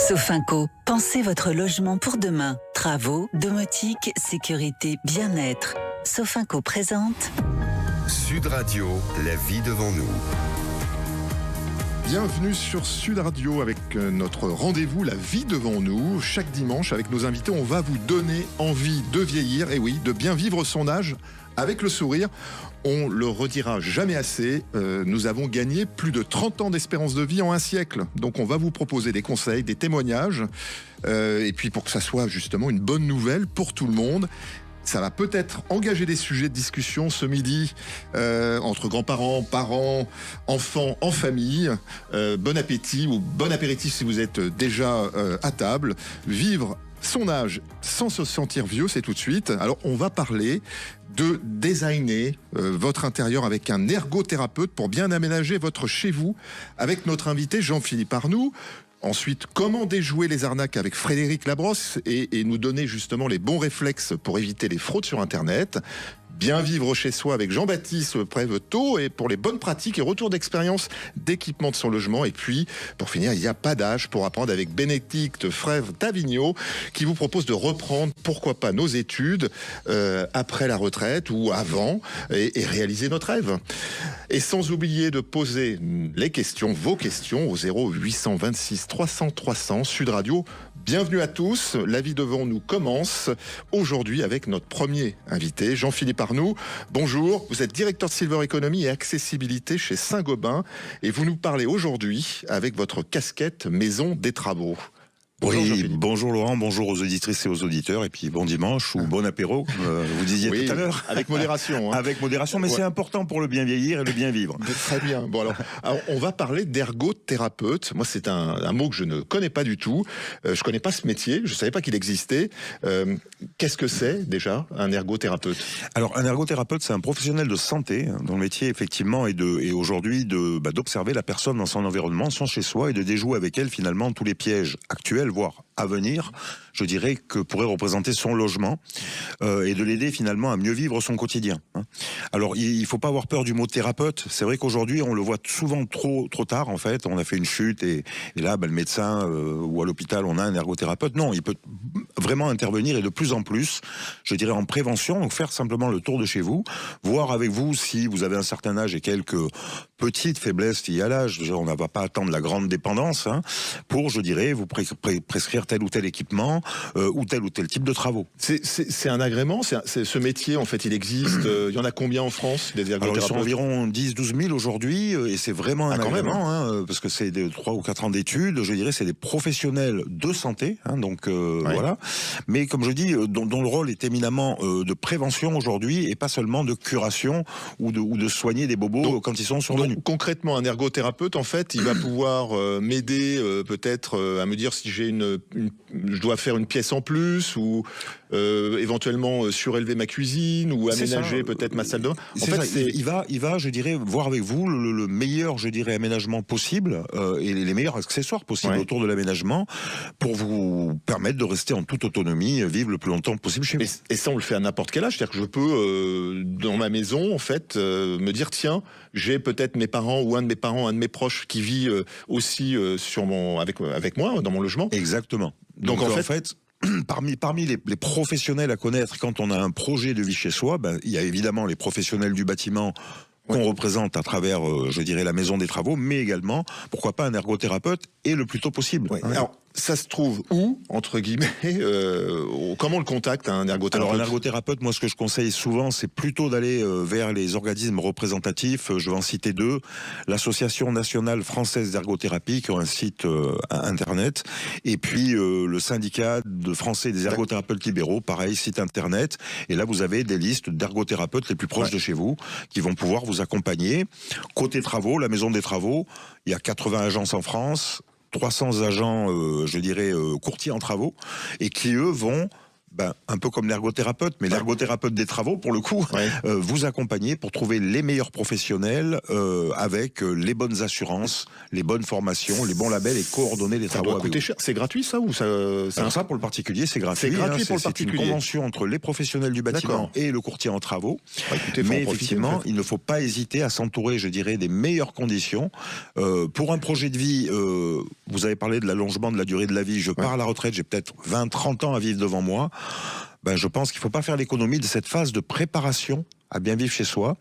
Sofinco, pensez votre logement pour demain. Travaux, domotique, sécurité, bien-être. Sofinco présente Sud Radio, la vie devant nous. Bienvenue sur Sud Radio avec notre rendez-vous La vie devant nous. Chaque dimanche, avec nos invités, on va vous donner envie de vieillir, et oui, de bien vivre son âge avec le sourire. On le redira jamais assez, nous avons gagné plus de 30 ans d'espérance de vie en un siècle. Donc on va vous proposer des conseils, des témoignages, et puis pour que ça soit justement une bonne nouvelle pour tout le monde. Ça va peut-être engager des sujets de discussion ce midi entre grands-parents, parents, enfants, en famille. Bon appétit ou bon apéritif si vous êtes déjà à table. Vivre son âge sans se sentir vieux, c'est tout de suite. Alors on va parler de designer votre intérieur avec un ergothérapeute pour bien aménager votre chez vous avec notre invité Jean-Philippe Arnoux. Ensuite, comment déjouer les arnaques avec Frédéric Labrosse et nous donner justement les bons réflexes pour éviter les fraudes sur Internet. Bien vivre chez soi avec Jean-Baptiste Prévetot et pour les bonnes pratiques et retours d'expérience d'équipement de son logement. Et puis, pour finir, il n'y a pas d'âge pour apprendre avec Bénédicte Frèvre-Tavignot qui vous propose de reprendre, pourquoi pas, nos études après la retraite ou avant et réaliser notre rêve. Et sans oublier de poser les questions, vos questions au 0826 300 300 Sud Radio. Bienvenue à tous, la vie devant nous commence aujourd'hui avec notre premier invité, Jean-Philippe Arnoux. Bonjour, vous êtes directeur de Silver Economy et accessibilité chez Saint-Gobain et vous nous parlez aujourd'hui avec votre casquette Maison des Travaux. Bonjour, oui, bonjour Laurent, bonjour aux auditrices et aux auditeurs, et puis bon dimanche ou bon apéro, vous disiez tout à l'heure. Avec modération. Avec modération, mais c'est important pour le bien vieillir et le bien vivre. Très bien. Bon alors on va parler d'ergothérapeute. Moi, c'est un mot que je ne connais pas du tout. Je connais pas ce métier, je savais pas qu'il existait. Qu'est-ce que c'est déjà un ergothérapeute ? Alors un ergothérapeute, c'est un professionnel de santé dont le métier effectivement est aujourd'hui d'observer la personne dans son environnement, son chez soi, et de déjouer avec elle finalement tous les pièges actuels, voire à venir, je dirais, que pourrait représenter son logement, et de l'aider finalement à mieux vivre son quotidien. Alors il faut pas avoir peur du mot thérapeute. C'est vrai qu'aujourd'hui on le voit souvent trop tard en fait. On a fait une chute et là le médecin ou à l'hôpital on a un ergothérapeute. Non, il peut vraiment intervenir, et de plus en plus, je dirais en prévention, donc faire simplement le tour de chez vous, voir avec vous si vous avez un certain âge et quelques petites faiblesses liées à l'âge. On ne va pas attendre la grande dépendance pour, je dirais, vous prescrire tel ou tel équipement ou tel type de travaux. C'est un agrément, ce métier en fait il existe, il y en a combien en France des ergothérapeutes ? Alors ils sont environ 10-12 000 aujourd'hui, et c'est vraiment un agrément, parce que c'est 3 ou 4 ans d'études, je dirais c'est des professionnels de santé, donc voilà, mais comme je dis, dont le rôle est éminemment de prévention aujourd'hui, et pas seulement de curation ou de soigner des bobos donc, quand ils sont survenus. Donc, concrètement, un ergothérapeute en fait il va pouvoir m'aider peut-être à me dire si j'ai je dois faire une pièce en plus ou éventuellement surélever ma cuisine ou aménager peut-être ma salle de bain. En fait, il va, je dirais, voir avec vous le meilleur, je dirais, aménagement possible et les meilleurs accessoires possibles autour de l'aménagement pour vous permettre de rester en toute autonomie, vivre le plus longtemps possible chez vous. Et ça, on le fait à n'importe quel âge, c'est-à-dire que je peux dans ma maison, en fait, me dire tiens, j'ai peut-être mes parents ou un de mes parents, un de mes proches qui vit aussi avec moi dans mon logement. Exactement. Donc en fait parmi les professionnels à connaître quand on a un projet de vie chez soi, il y a évidemment les professionnels du bâtiment qu'on représente à travers, je dirais, la maison des travaux, mais également, pourquoi pas, un ergothérapeute, et le plus tôt possible. Alors, ça se trouve où, entre guillemets, comment on le contacte, un ergothérapeute ? Alors, un ergothérapeute, moi, ce que je conseille souvent, c'est plutôt d'aller vers les organismes représentatifs. Je vais en citer 2. L'Association nationale française d'ergothérapie, qui a un site internet, et puis le syndicat français des ergothérapeutes libéraux, pareil, site internet. Et là, vous avez des listes d'ergothérapeutes les plus proches de chez vous, qui vont pouvoir vous accompagner. Côté travaux, la maison des travaux, il y a 80 agences en France, 300 agents, je dirais, courtiers en travaux, et qui, eux, vont un peu comme l'ergothérapeute, mais l'ergothérapeute des travaux, pour le coup, vous accompagner pour trouver les meilleurs professionnels avec les bonnes assurances, les bonnes formations, les bons labels et coordonner les travaux avec vous. Cher. C'est gratuit ça ou ça ça pour le particulier, c'est gratuit. C'est gratuit pour le particulier. C'est une convention entre les professionnels du bâtiment et le courtier en travaux. Écoutez, mais effectivement, en fait, il ne faut pas hésiter à s'entourer, je dirais, des meilleures conditions. Pour un projet de vie, vous avez parlé de l'allongement de la durée de la vie. Je pars à la retraite, j'ai peut-être 20-30 ans à vivre devant moi. Je pense qu'il ne faut pas faire l'économie de cette phase de préparation à bien vivre chez soi.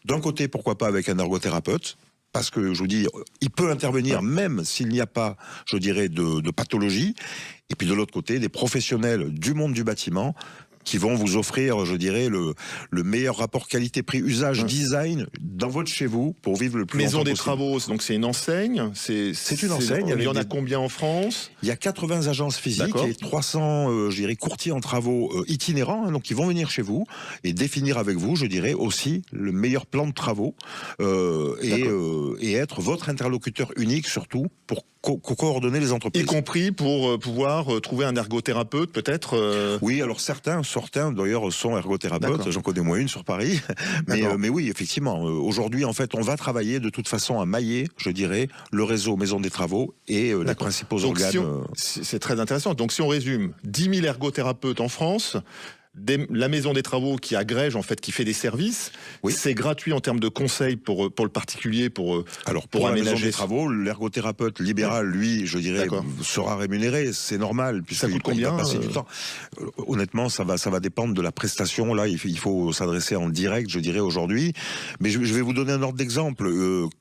D'un côté, pourquoi pas avec un ergothérapeute, parce que, je vous dis, il peut intervenir même s'il n'y a pas, je dirais, de pathologie. Et puis de l'autre côté, des professionnels du monde du bâtiment qui vont vous offrir, je dirais, le meilleur rapport qualité-prix usage-design dans votre chez vous pour vivre le plus longtemps possible. Maison des travaux, donc c'est une enseigne. C'est une enseigne. Il y en a combien en France? Il y a 80 agences physiques et 300, je dirais, courtiers en travaux itinérants, donc qui vont venir chez vous et définir avec vous, je dirais, aussi le meilleur plan de travaux et être votre interlocuteur unique, surtout, pour coordonner les entreprises. Y compris pour pouvoir trouver un ergothérapeute, peut-être Oui, alors certains d'ailleurs sont ergothérapeutes, j'en connais moins une sur Paris, mais oui, effectivement, aujourd'hui, en fait, on va travailler de toute façon à mailler, je dirais, le réseau Maison des Travaux et les principaux organes. C'est très intéressant. Donc si on résume, 10 000 ergothérapeutes en France, la Maison des Travaux qui agrège, en fait, qui fait des services. C'est gratuit en termes de conseils pour le particulier, pour la Maison des Travaux, l'ergothérapeute libéral, lui, je dirais, sera rémunéré. C'est normal. Ça coûte combien passer du temps. Honnêtement, ça va dépendre de la prestation. Là, il faut s'adresser en direct, je dirais, aujourd'hui. Mais je vais vous donner un ordre d'exemple.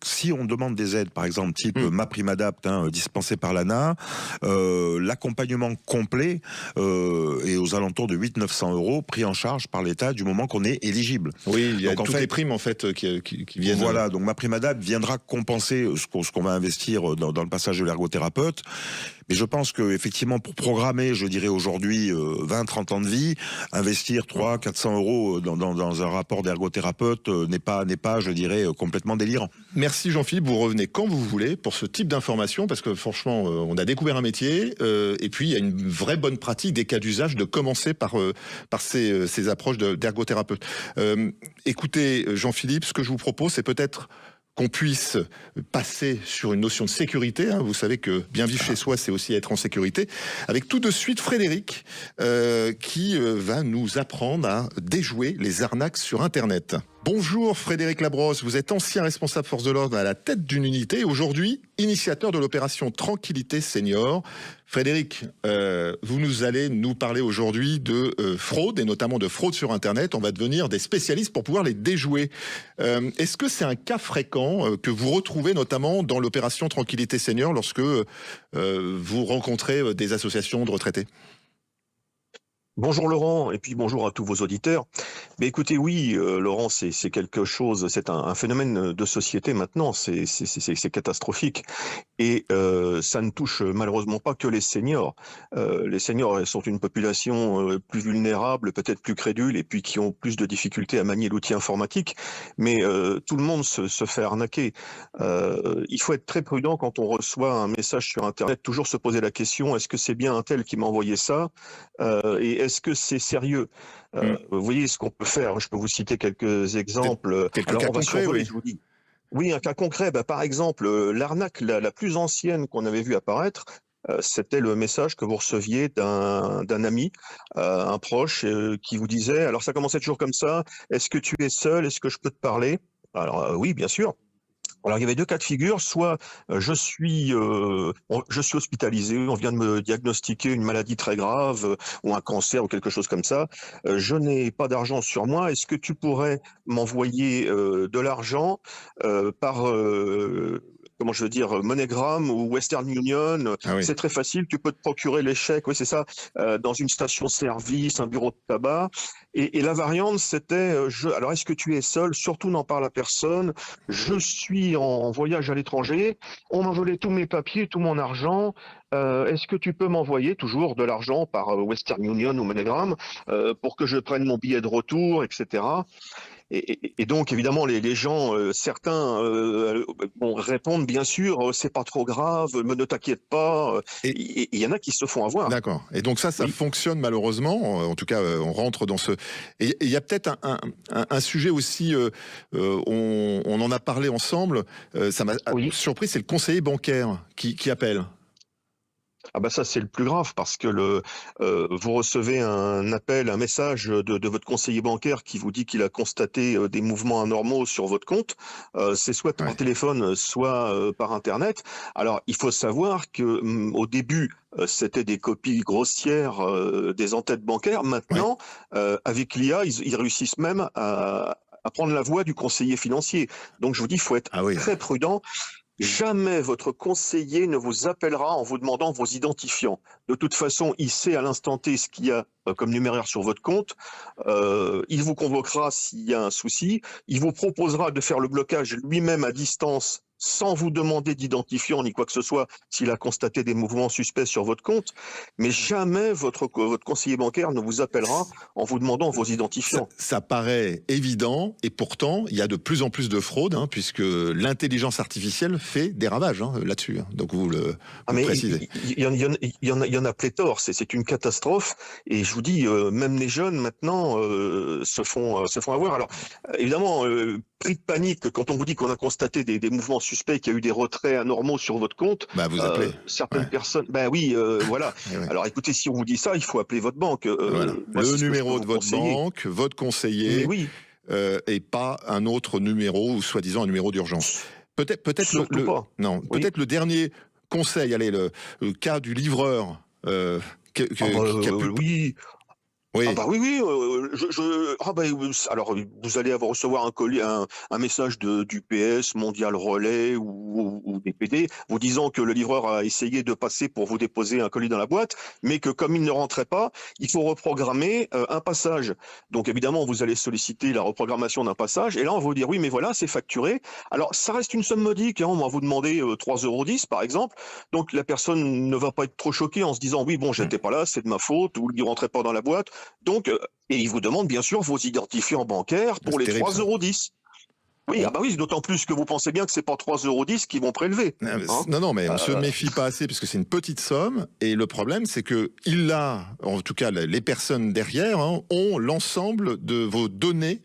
Si on demande des aides, par exemple, type MaPrimeAdapt, dispensé par l'ANA, l'accompagnement complet est aux alentours de 800-900 € pris en charge par l'État du moment qu'on est éligible. Oui, il y a toutes les primes en fait qui viennent. Voilà, donc MaPrimeAdapt viendra compenser ce qu'on va investir dans le passage de l'ergothérapeute. Mais je pense que effectivement, pour programmer, je dirais aujourd'hui 20-30 ans de vie, investir 300-400 € dans un rapport d'ergothérapeute n'est pas, je dirais, complètement délirant. Merci Jean-Philippe, vous revenez quand vous voulez pour ce type d'information, parce que franchement, on a découvert un métier, et puis il y a une vraie bonne pratique des cas d'usage de commencer par ces approches d'ergothérapeute. Écoutez Jean-Philippe, ce que je vous propose, c'est peut-être qu'on puisse passer sur une notion de sécurité. Vous savez que bien vivre chez soi, c'est aussi être en sécurité. Avec tout de suite Frédéric, qui va nous apprendre à déjouer les arnaques sur Internet. Bonjour Frédéric Labrosse, vous êtes ancien responsable force de l'ordre à la tête d'une unité et aujourd'hui initiateur de l'opération Tranquillité Senior. Frédéric, vous allez nous parler aujourd'hui de fraude et notamment de fraude sur Internet. On va devenir des spécialistes pour pouvoir les déjouer. Est-ce que c'est un cas fréquent que vous retrouvez notamment dans l'opération Tranquillité Senior lorsque vous rencontrez des associations de retraités ? Bonjour Laurent, et puis bonjour à tous vos auditeurs. Mais écoutez, oui, Laurent, c'est quelque chose, c'est un phénomène de société maintenant, c'est catastrophique. Et ça ne touche malheureusement pas que les seniors. Les seniors sont une population plus vulnérable, peut-être plus crédule, et puis qui ont plus de difficultés à manier l'outil informatique. Mais tout le monde se fait arnaquer. Il faut être très prudent quand on reçoit un message sur Internet, toujours se poser la question, est-ce que c'est bien un tel qui m'a envoyé ça et est-ce que c'est sérieux? Vous voyez ce qu'on peut faire. Je peux vous citer quelques exemples. Quelques cas concrets, oui. Je vous dis. Oui, un cas concret. Par exemple, l'arnaque la plus ancienne qu'on avait vue apparaître, c'était le message que vous receviez d'un ami, un proche, qui vous disait, alors ça commençait toujours comme ça, est-ce que tu es seul? Est-ce que je peux te parler? Alors oui, bien sûr. Alors il y avait deux cas de figure, soit je suis hospitalisé, on vient de me diagnostiquer une maladie très grave ou un cancer ou quelque chose comme ça, je n'ai pas d'argent sur moi, est-ce que tu pourrais m'envoyer de l'argent par comment je veux dire, MoneyGram ou Western Union, c'est très facile, tu peux te procurer les chèques, oui c'est ça, dans une station-service, un bureau de tabac. Et la variante, c'était, alors est-ce que tu es seul? Surtout n'en parle à personne. Je suis en voyage à l'étranger. On m'a volé tous mes papiers, tout mon argent. Est-ce que tu peux m'envoyer toujours de l'argent par Western Union ou MoneyGram pour que je prenne mon billet de retour, etc. Et donc, évidemment, les gens, certains répondent, bien sûr, c'est pas trop grave, mais ne t'inquiète pas. Et il y en a qui se font avoir. D'accord. Et donc ça Oui. fonctionne malheureusement. En tout cas, on rentre dans ce... Et il y a peut-être un sujet aussi, on en a parlé ensemble, ça m'a Oui. surpris, c'est le conseiller bancaire qui appelle. Ah bah ça c'est le plus grave parce que vous recevez un appel, un message de votre conseiller bancaire qui vous dit qu'il a constaté des mouvements anormaux sur votre compte. C'est soit par Ouais. téléphone, soit par internet. Alors il faut savoir que au début c'était des copies grossières des entêtes bancaires. Maintenant, avec l'IA, ils réussissent même à prendre la voix du conseiller financier. Donc je vous dis, il faut être Ah oui. très prudent. Jamais votre conseiller ne vous appellera en vous demandant vos identifiants. De toute façon, il sait à l'instant T ce qu'il y a comme numéraire sur votre compte. Il vous convoquera s'il y a un souci. Il vous proposera de faire le blocage lui-même à distance sans vous demander d'identifiant ni quoi que ce soit s'il a constaté des mouvements suspects sur votre compte. Mais jamais votre conseiller bancaire ne vous appellera en vous demandant vos identifiants. Ça paraît évident, et pourtant, il y a de plus en plus de fraudes, puisque l'intelligence artificielle fait des ravages là-dessus. Donc vous le précisez. Il y en a pléthore, c'est une catastrophe. Et je vous dis, même les jeunes maintenant se font avoir. Alors évidemment, pris de panique quand on vous dit qu'on a constaté des mouvements suspects, qu'il y a eu des retraits anormaux sur votre compte. Bah vous appelez. Certaines personnes. Ben oui, voilà. Ouais. Alors écoutez, si on vous dit ça, il faut appeler votre banque. Voilà. Moi, Le c'est ce que je numéro peux de vous votre conseiller. banque, votre conseiller, Mais oui, et pas un autre numéro, ou soi-disant un numéro d'urgence. Peut-être surtout pas. non, Oui. peut-être le dernier conseil, allez, le cas du livreur qui a pu... Oui. Oui. Ah bah oui, alors vous allez recevoir un colis, un message d'UPS, Mondial Relais ou DPD, vous disant que le livreur a essayé de passer pour vous déposer un colis dans la boîte, mais que comme il ne rentrait pas, il faut reprogrammer un passage. Donc évidemment, vous allez solliciter la reprogrammation d'un passage, et là on va vous dire oui, mais voilà, c'est facturé. Alors ça reste une somme modique, on va vous demander 3,10 € par exemple. Donc la personne ne va pas être trop choquée en se disant oui, bon, j'étais pas là, c'est de ma faute, ou il rentrait pas dans la boîte. Donc, et il vous demande bien sûr vos identifiants bancaires pour les 3,10 €. Oui, ah bah oui, d'autant plus que vous pensez bien que c'est pas 3,10 € qu'ils vont prélever. Non, mais on se méfie pas assez parce que c'est une petite somme. Et le problème, c'est que en tout cas, les personnes derrière ont l'ensemble de vos données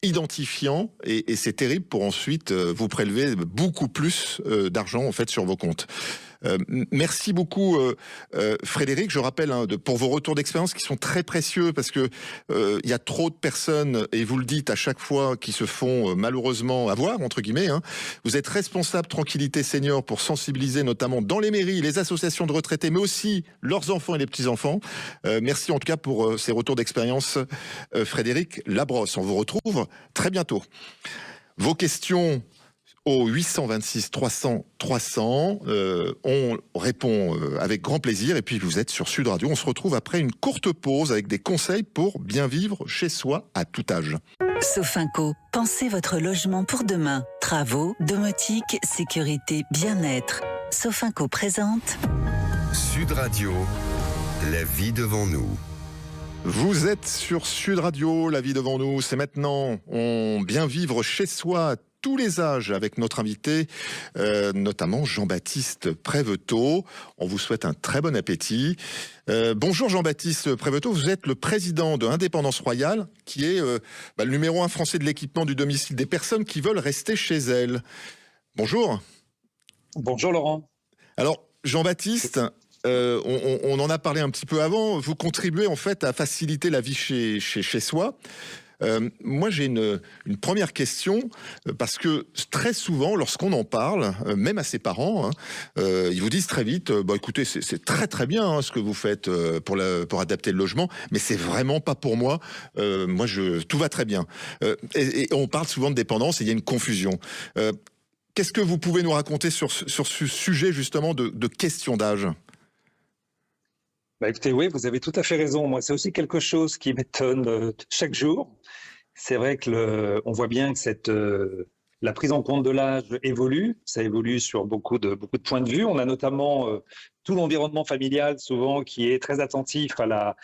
identifiants, et c'est terrible pour ensuite vous prélever beaucoup plus d'argent en fait sur vos comptes. Merci beaucoup Frédéric, je rappelle pour vos retours d'expérience qui sont très précieux parce que il y a trop de personnes, et vous le dites à chaque fois, qui se font malheureusement avoir entre guillemets. Vous êtes responsable Tranquillité Senior pour sensibiliser notamment dans les mairies, les associations de retraités, mais aussi leurs enfants et les petits-enfants. Merci en tout cas pour ces retours d'expérience Frédéric Labrosse. On vous retrouve très bientôt. Vos questions au 826 300 300. On répond avec grand plaisir. Et puis vous êtes sur Sud Radio. On se retrouve après une courte pause avec des conseils pour bien vivre chez soi à tout âge. Sofinco, pensez votre logement pour demain. Travaux, domotique, sécurité, bien-être. Sofinco présente Sud Radio, la vie devant nous. Vous êtes sur Sud Radio, la vie devant nous. C'est maintenant. On bien vivre chez soi à tous les âges avec notre invité, notamment Jean-Baptiste Prévetot. On vous souhaite un très bon appétit. Bonjour Jean-Baptiste Prévetot, vous êtes le président de Indépendance Royale, qui est le numéro 1 français de l'équipement du domicile des personnes qui veulent rester chez elles. Bonjour. Bonjour Laurent. Alors Jean-Baptiste, on en a parlé un petit peu avant, vous contribuez en fait à faciliter la vie chez soi. Moi j'ai une première question, parce que très souvent lorsqu'on en parle, même à ses parents, ils vous disent très vite écoutez, c'est très très bien ce que vous faites pour adapter le logement, mais c'est vraiment pas pour moi. Moi tout va très bien. Et on parle souvent de dépendance et il y a une confusion. Qu'est-ce que vous pouvez nous raconter sur ce sujet justement de question d'âge ? Écoutez, oui, vous avez tout à fait raison. Moi, c'est aussi quelque chose qui m'étonne chaque jour. C'est vrai que on voit bien que la prise en compte de l'âge évolue. Ça évolue sur beaucoup de points de vue. On a notamment tout l'environnement familial souvent qui est très attentif à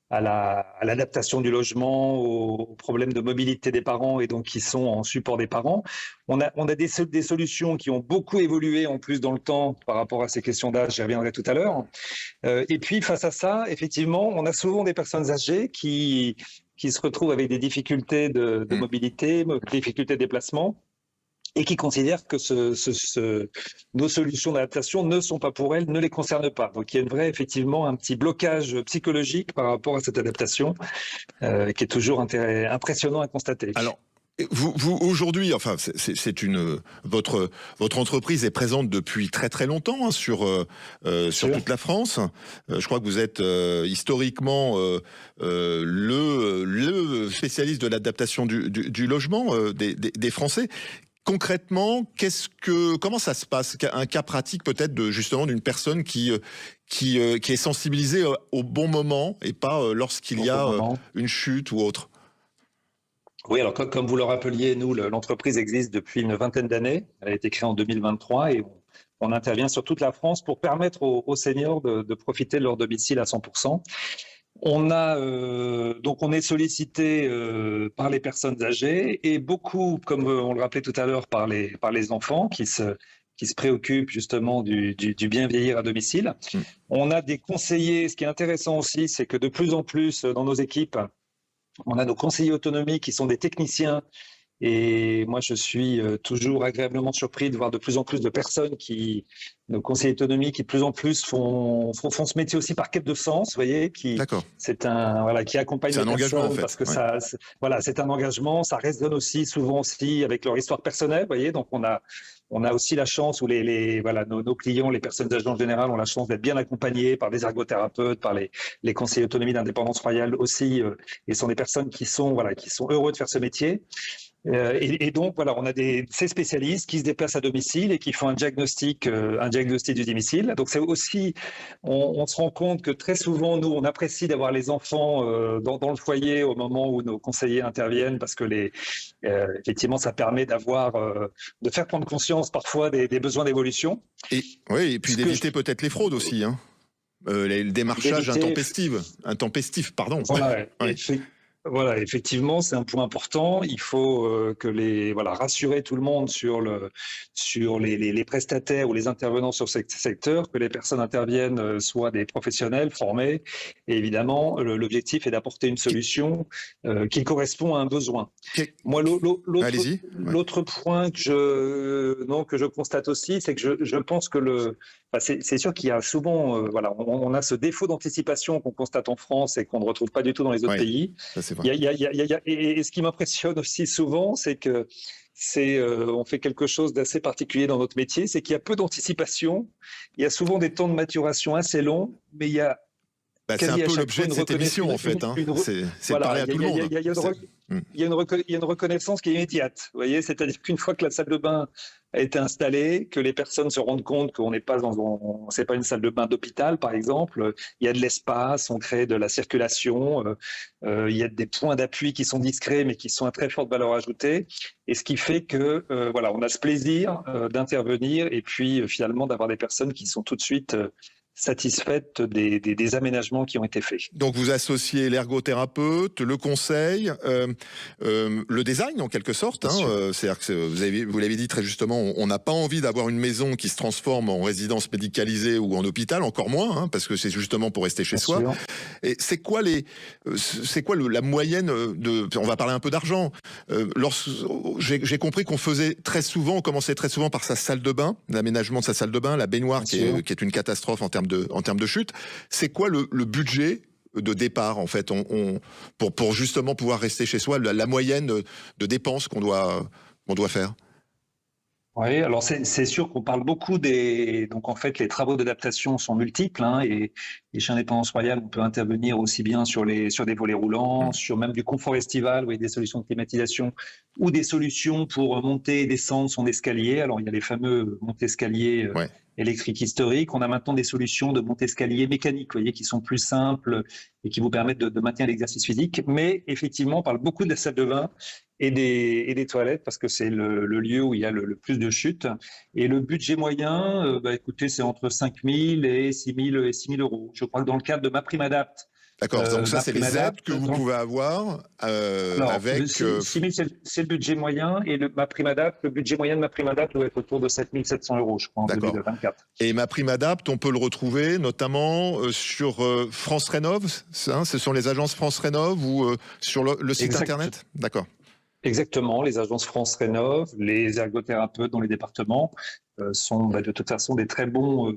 à l'adaptation du logement, aux problèmes de mobilité des parents et donc qui sont en support des parents. On a des solutions qui ont beaucoup évolué en plus dans le temps par rapport à ces questions d'âge, j'y reviendrai tout à l'heure. Et puis face à ça, effectivement, on a souvent des personnes âgées qui se retrouvent avec des difficultés de mobilité, des difficultés de déplacement, et qui considèrent que nos solutions d'adaptation ne sont pas pour elles, ne les concernent pas. Donc il y a effectivement un petit blocage psychologique par rapport à cette adaptation qui est toujours impressionnant à constater. Alors, vous aujourd'hui, enfin, votre entreprise est présente depuis très très longtemps sur toute la France. Je crois que vous êtes historiquement le spécialiste de l'adaptation du logement des Français. Concrètement, comment ça se passe? Un cas pratique peut-être justement d'une personne qui est sensibilisée au bon moment et pas lorsqu'il y a une chute ou autre. Oui, alors comme vous le rappeliez, nous, l'entreprise existe depuis une vingtaine d'années. Elle a été créée en 2023 et on intervient sur toute la France pour permettre aux seniors de profiter de leur domicile à 100%. On est sollicité par les personnes âgées et beaucoup, comme on le rappelait tout à l'heure, par les enfants qui se préoccupent justement du bien vieillir à domicile. On a des conseillers. Ce qui est intéressant aussi, c'est que de plus en plus dans nos équipes, on a nos conseillers autonomie qui sont des techniciens. Et moi, je suis toujours agréablement surpris de voir de plus en plus de personnes nos conseillers autonomie, qui de plus en plus font ce métier aussi par quête de sens, vous voyez, qui accompagne les personnes, en fait, parce que c'est un engagement, ça résonne aussi souvent aussi avec leur histoire personnelle, vous voyez, donc on a aussi la chance où nos clients, les personnes âgées en général, ont la chance d'être bien accompagnés par des ergothérapeutes, par les conseillers autonomie d'indépendance royale aussi, et sont des personnes qui sont heureux de faire ce métier. Et donc voilà, on a ces spécialistes qui se déplacent à domicile et qui font un diagnostic du domicile. Donc c'est aussi, on se rend compte que très souvent, nous, on apprécie d'avoir les enfants dans le foyer au moment où nos conseillers interviennent, parce que effectivement, ça permet de faire prendre conscience parfois des besoins d'évolution. Et puis d'éviter peut-être les fraudes aussi, hein. Le démarchage intempestif, pardon. Voilà, Voilà, effectivement, c'est un point important. Il faut rassurer tout le monde sur les prestataires ou les intervenants sur ce secteur, que les personnes interviennent soient des professionnels formés. Et évidemment, l'objectif est d'apporter une solution qui correspond à un besoin. Moi, l'autre point que je constate aussi, c'est que je pense que c'est sûr qu'il y a souvent, on a ce défaut d'anticipation qu'on constate en France et qu'on ne retrouve pas du tout dans les autres pays. Ça, c'est vrai. Et ce qui m'impressionne aussi souvent, c'est que on fait quelque chose d'assez particulier dans notre métier, c'est qu'il y a peu d'anticipation, il y a souvent des temps de maturation assez longs, mais il y a c'est un peu l'objet de cette émission, en fait. C'est de parler à tout le monde. Il y a une reconnaissance qui est immédiate. Vous voyez, c'est-à-dire qu'une fois que la salle de bain a été installée, que les personnes se rendent compte qu'on n'est pas c'est pas une salle de bain d'hôpital, par exemple. Il y a de l'espace, on crée de la circulation. Il y a des points d'appui qui sont discrets, mais qui sont à très forte valeur ajoutée. Et ce qui fait que, on a ce plaisir d'intervenir et puis finalement d'avoir des personnes qui sont tout de suite satisfaite des aménagements qui ont été faits. Donc vous associez l'ergothérapeute, le conseil, le design en quelque sorte. C'est-à-dire que vous l'avez dit très justement, on n'a pas envie d'avoir une maison qui se transforme en résidence médicalisée ou en hôpital, encore moins, parce que c'est justement pour rester chez soi. Et c'est quoi la moyenne on va parler un peu d'argent. J'ai compris qu'on commençait très souvent par sa salle de bain, l'aménagement de sa salle de bain, la baignoire qui est une catastrophe en termes de chute. C'est quoi le budget de départ, en fait, pour justement pouvoir rester chez soi, la moyenne de dépenses qu'on doit faire? Oui, alors c'est sûr qu'on parle beaucoup donc en fait les travaux d'adaptation sont multiples, et chez Indépendance Royale on peut intervenir aussi bien sur des volets roulants, sur même du confort estival, des solutions de climatisation ou des solutions pour monter et descendre son escalier. Alors il y a les fameux monte-escaliers électriques historiques. On a maintenant des solutions de monte-escalier mécanique, qui sont plus simples et qui vous permettent de maintenir l'exercice physique. Mais effectivement, on parle beaucoup de la salle de bain et des toilettes parce que c'est le lieu où il y a le plus de chutes. Et le budget moyen, écoutez, c'est entre 5 000 et 6 000 euros. Je crois que dans le cadre de MaPrimeAdapt, D'accord, donc ça, c'est les aides que vous donc, pouvez avoir alors, avec... le 6 000, c'est le budget moyen, et le budget moyen de ma prime adapt doit être autour de 7 700 €, je crois, en D'accord. 2024. Et ma prime adapt, on peut le retrouver notamment sur France Rénov', ce sont les agences France Rénov' ou sur le site Exact. internet? D'accord. Exactement, les agences France Rénov', les ergothérapeutes dans les départements sont de toute façon des très bons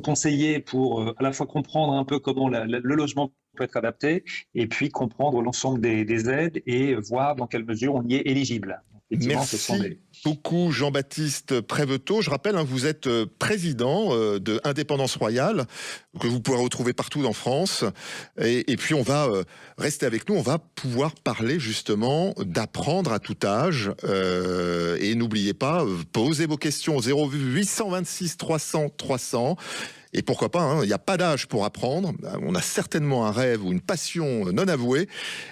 conseillers pour à la fois comprendre un peu comment le logement peut être adapté et puis comprendre l'ensemble des aides et voir dans quelle mesure on y est éligible. Effectivement, ce sont Merci beaucoup Jean-Baptiste Prévetot. Je rappelle, vous êtes président de Indépendance Royale, que vous pourrez retrouver partout en France. Et puis on va rester avec nous, on va pouvoir parler justement d'apprendre à tout âge. Et n'oubliez pas, posez vos questions au 0826 300 300. Et pourquoi pas, il n'y a pas d'âge pour apprendre. On a certainement un rêve ou une passion non avouée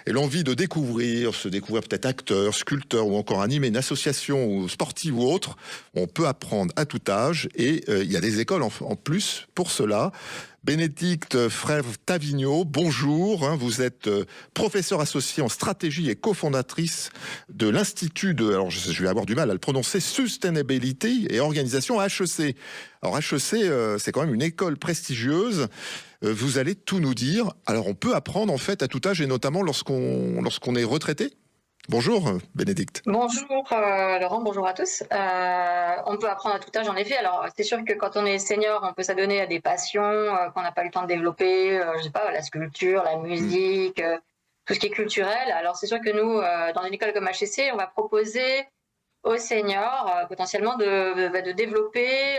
et l'envie de se découvrir peut-être acteur, sculpteur ou encore animer une association ou sportive ou autre. On peut apprendre à tout âge et il y a des écoles en plus pour cela. Bénédicte Frèvre-Tavignot, bonjour. Vous êtes professeure associée en stratégie et cofondatrice de l'Institut de, alors je vais avoir du mal à le prononcer, Sustainability et organisation HEC. Alors HEC, c'est quand même une école prestigieuse. Vous allez tout nous dire. Alors on peut apprendre en fait à tout âge et notamment lorsqu'on est retraité. Bonjour Bénédicte. Bonjour Laurent, bonjour à tous. On peut apprendre à tout âge en effet. Alors c'est sûr que quand on est senior, on peut s'adonner à des passions qu'on n'a pas eu le temps de développer, je sais pas, la sculpture, la musique, tout ce qui est culturel. Alors c'est sûr que nous, dans une école comme HEC, on va proposer aux seniors potentiellement de développer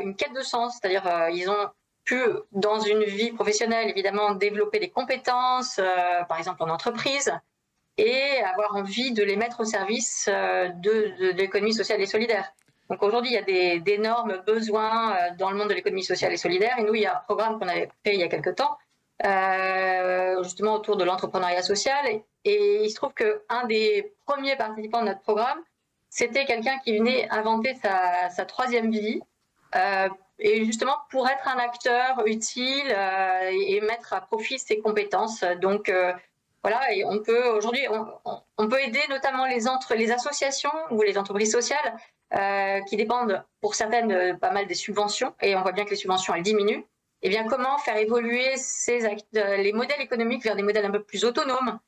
une quête de sens, c'est-à-dire ils ont pu, dans une vie professionnelle, évidemment, développer des compétences, par exemple en entreprise, et avoir envie de les mettre au service de l'économie sociale et solidaire. Donc aujourd'hui, il y a d'énormes besoins dans le monde de l'économie sociale et solidaire. Et nous, il y a un programme qu'on avait créé il y a quelques temps, justement autour de l'entrepreneuriat social. Et il se trouve qu'un des premiers participants de notre programme, c'était quelqu'un qui venait inventer sa troisième vie, et justement pour être un acteur utile et mettre à profit ses compétences. Donc voilà, et on peut aujourd'hui, on peut aider notamment les associations ou les entreprises sociales qui dépendent pour certaines pas mal des subventions, et on voit bien que les subventions elles diminuent. Et bien comment faire évoluer les modèles économiques vers des modèles un peu plus autonomes,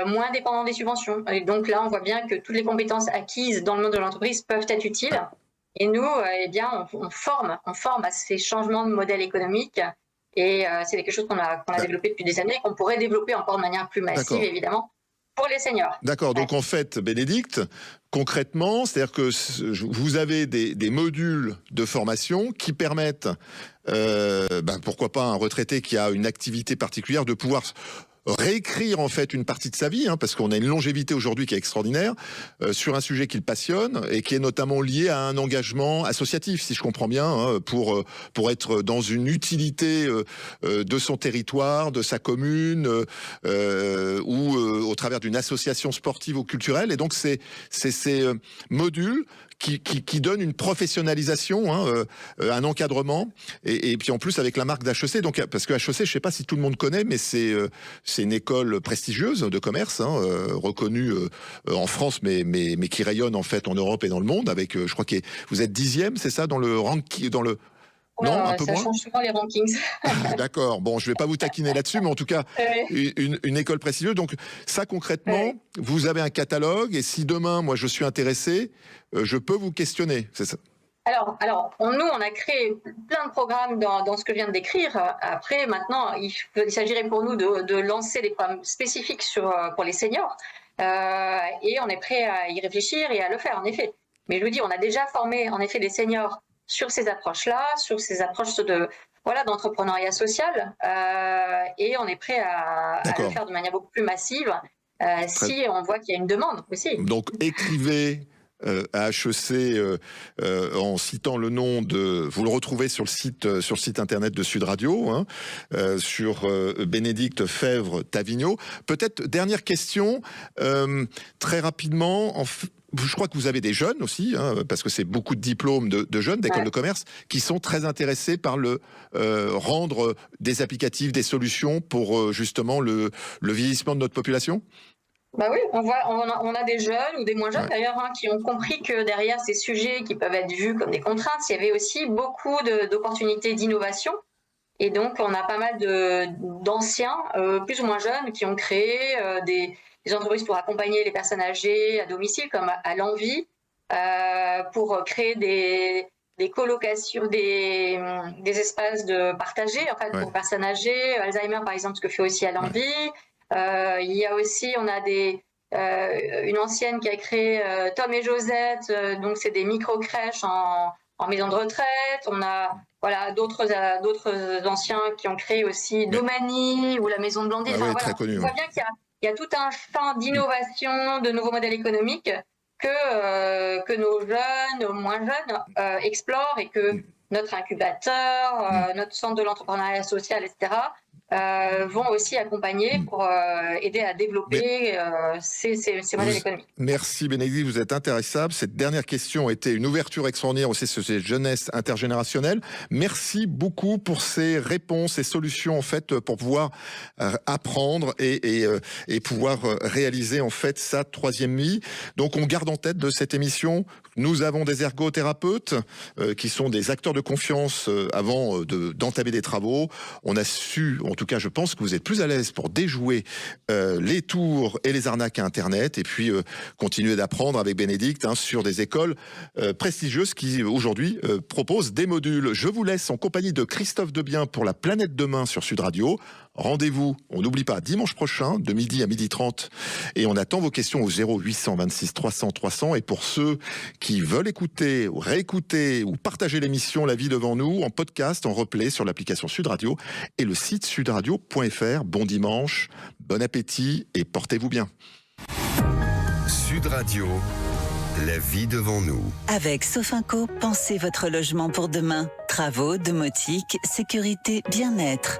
moins dépendants des subventions. Et donc là, on voit bien que toutes les compétences acquises dans le monde de l'entreprise peuvent être utiles. Et nous, eh bien, on forme à ces changements de modèle économique. Et c'est quelque chose qu'on a développé depuis des années et qu'on pourrait développer encore de manière plus massive, évidemment, pour les seniors. D'accord, donc en fait, Bénédicte, concrètement, c'est-à-dire que vous avez des modules de formation qui permettent, pourquoi pas un retraité qui a une activité particulière, de pouvoir réécrire en fait une partie de sa vie, parce qu'on a une longévité aujourd'hui qui est extraordinaire, sur un sujet qui le passionne et qui est notamment lié à un engagement associatif, si je comprends bien, pour être dans une utilité de son territoire, de sa commune, ou au travers d'une association sportive ou culturelle. Et donc c'est ces modules qui donne une professionnalisation, un encadrement, et puis en plus avec la marque d'HEC, donc parce que HEC, je sais pas si tout le monde connaît, mais c'est une école prestigieuse de commerce, reconnue en France, mais qui rayonne en fait en Europe et dans le monde, avec, je crois que vous êtes 10e, c'est ça, dans le ranking, dans le... Non, un peu moins. Ça change souvent les rankings. D'accord. Bon, je vais pas vous taquiner là-dessus, mais en tout cas, une école prestigieuse. Donc, ça, concrètement, vous avez un catalogue, et si demain, moi, je suis intéressé, je peux vous questionner, c'est ça? Alors, nous, on a créé plein de programmes dans ce que je viens de décrire. Après, maintenant, il s'agirait pour nous de lancer des programmes spécifiques pour les seniors, et on est prêt à y réfléchir et à le faire, en effet. Mais je vous dis, on a déjà formé, en effet, des seniors sur ces approches-là, sur ces approches d'entrepreneuriat social, et on est prêt à le faire de manière beaucoup plus massive si on voit qu'il y a une demande aussi. Donc écrivez à HEC en citant le nom de... Vous le retrouvez sur le site internet de Sud Radio, sur Bénédicte Frèvre-Tavignot. Peut-être dernière question, très rapidement... je crois que vous avez des jeunes aussi, parce que c'est beaucoup de diplômes de jeunes d'écoles de commerce qui sont très intéressés par rendre des applicatifs, des solutions pour justement le vieillissement de notre population. Bah oui, on a des jeunes ou des moins jeunes d'ailleurs qui ont compris que derrière ces sujets qui peuvent être vus comme des contraintes, il y avait aussi beaucoup d'opportunités d'innovation. Et donc, on a pas mal d'anciens, plus ou moins jeunes, qui ont créé des entreprises pour accompagner les personnes âgées à domicile, comme à l'Envie, pour créer des colocations, des espaces partagés en fait, pour personnes âgées. Alzheimer, par exemple, ce que fait aussi à l'Envie. Il y a aussi, on a une ancienne qui a créé Tom et Josette, donc c'est des micro-crèches en maison de retraite. On a d'autres anciens qui ont créé aussi Domani ou la maison de Blandine. Très connu, on voit bien qu'il y a tout un champ d'innovation, de nouveaux modèles économiques que nos jeunes, nos moins jeunes explorent et que notre incubateur, notre centre de l'entrepreneuriat social, etc., vont aussi accompagner pour aider à développer ces modèles économiques. Merci Bénédicte, vous êtes intéressable. Cette dernière question était une ouverture extraordinaire aussi sur cette jeunesse intergénérationnelle. Merci beaucoup pour ces réponses, ces solutions en fait pour pouvoir apprendre et pouvoir réaliser en fait sa troisième vie. Donc on garde en tête de cette émission, nous avons des ergothérapeutes qui sont des acteurs de confiance avant d'entamer des travaux. On a su, en tout cas je pense que vous êtes plus à l'aise pour déjouer les tours et les arnaques à Internet et puis continuer d'apprendre avec Bénédicte sur des écoles prestigieuses qui aujourd'hui proposent des modules. Je vous laisse en compagnie de Christophe Debien pour La Planète Demain sur Sud Radio. Rendez-vous, on n'oublie pas, dimanche prochain, de midi à 12h30. Et on attend vos questions au 0826 300 300. Et pour ceux qui veulent écouter, ou réécouter, ou partager l'émission La Vie Devant Nous, en podcast, en replay sur l'application Sud Radio et le site sudradio.fr. Bon dimanche, bon appétit et portez-vous bien. Sud Radio, La Vie Devant Nous. Avec Sofinco, pensez votre logement pour demain. Travaux, domotique, sécurité, bien-être.